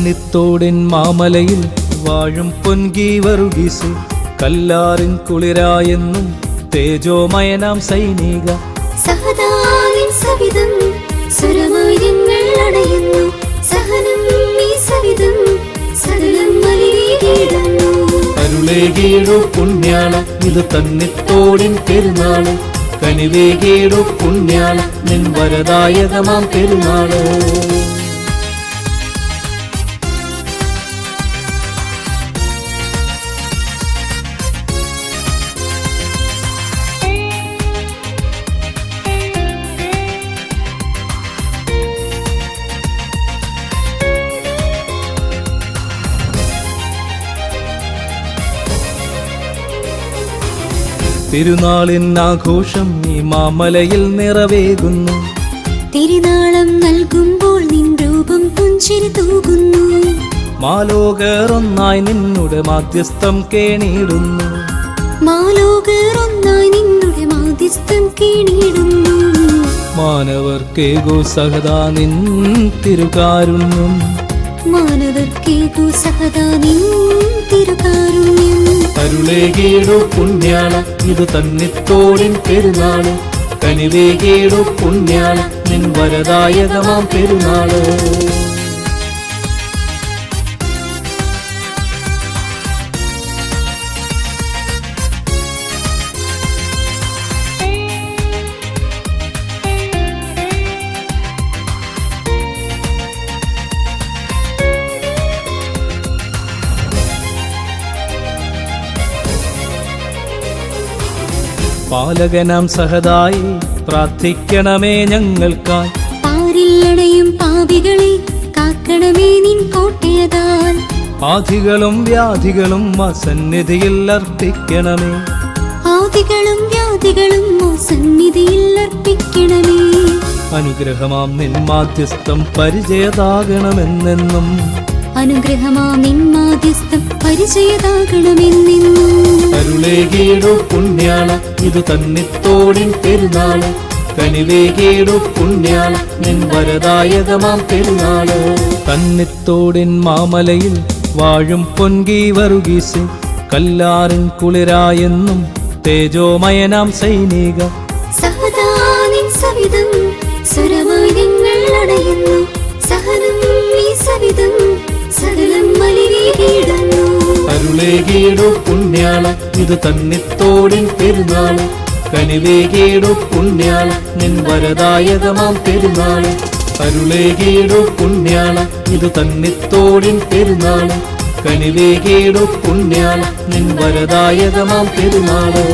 തന്നിത്തോടിൻ മാമലയിൽ വാഴും പൊൻകി വറുകീസ് കല്ലാറിൻ കുളിരായെന്നും തേജോമയനാം സൈനിക സഹദാനിൻ സവിധം സുരമാര്യങ്ങൾ അടയുന്നു സഹനം ഈ സവിധം സകലം മലിനീടുന്നു അരുളേകീടു പുണ്യാള ഇത് തന്നിത്തോടിൻ പെരുന്നാള് കനിവേകീടു പുണ്യാള നിൻ വരദായകമാം പെരുന്നാള് തിരുനാളിൻ ആഘോഷം ഈ മാമലയിൽ നിറവേകുന്നു തിരുനാളം നൽകുമ്പോൾ നിൻ രൂപം പുഞ്ചിരി തൂകുന്നു മാലോകർ ഒന്നായി നിന്നുടെ മാധ്യസ്ഥം കേണിയിടുന്നു മാലോകർ ഒന്നായി നിന്നുടെ മാധ്യസ്ഥം കേണിയിടുന്നു മാനവർക്കേകോ സഹദാ നിൻ തിരുകാരുണ്യം മാനവർക്കേകോ സഹദാ നിൻ തിരുകാരുണ്യം അരുളേകീടു പുണ്യാള ഇത് തന്നിത്തോടിൻ പെരുന്നാള് കനിവേകീടു പുണ്യാള നിൻ വരദായകമാം പെരുന്നാള് പാലകനാം സഹദായി പ്രാർത്ഥിക്കണമേ ഞങ്ങൾക്കായി പാരില്ലണയും പാപികളെ കാക്കണമേ നിൻ കോട്ടയതാൽ ആധികളും വ്യാധികളും സന്നിധിയിൽ അർപ്പിക്കണമേ ആദികളും വ്യാധികളും സന്നിധിയിൽ അർപ്പിക്കണമേ അനുഗ്രഹമാം നിൻ മാധ്യസ്ഥം പരിചയതാകണമെന്നെന്നും അനുഗ്രഹമാം നിൻ മാധ്യസ്ഥം പരിചയതാകണമെന്നെന്നും അരുളേകീടു പുണ്യാള ഇത് തന്നിത്തോടിൻ പെരുന്നാള് കനിവേകീടു പുണ്യാള നിൻ വരദായകമാം പെരുന്നാള് തന്നിത്തോടിൻ മാമലയിൽ വാഴും പൊൻകി വറുകീസ് കല്ലാറിൻ കുളിരായെന്നും തേജോമയനാം സൈനിക സഹദാനിൻ സവിധം സുരമാര്യങ്ങൾ അടയുന്നു സഹനം ഈ സവിധം സകലം മലിനീടുന്നു അരുളേകീടു പുണ്യാള ഇത് തന്നിത്തോടിൻ പെരുന്നാള് കനിവേകീടു പുണ്യാള നിൻ വരദായകമാം പെരുന്നാള് അരുളേകീടു പുണ്യാള ഇത് തന്നിത്തോടിൻ പെരുന്നാള് കനിവേകീടു പുണ്യാള നിൻ വരദായകമാം പെരുന്നാള്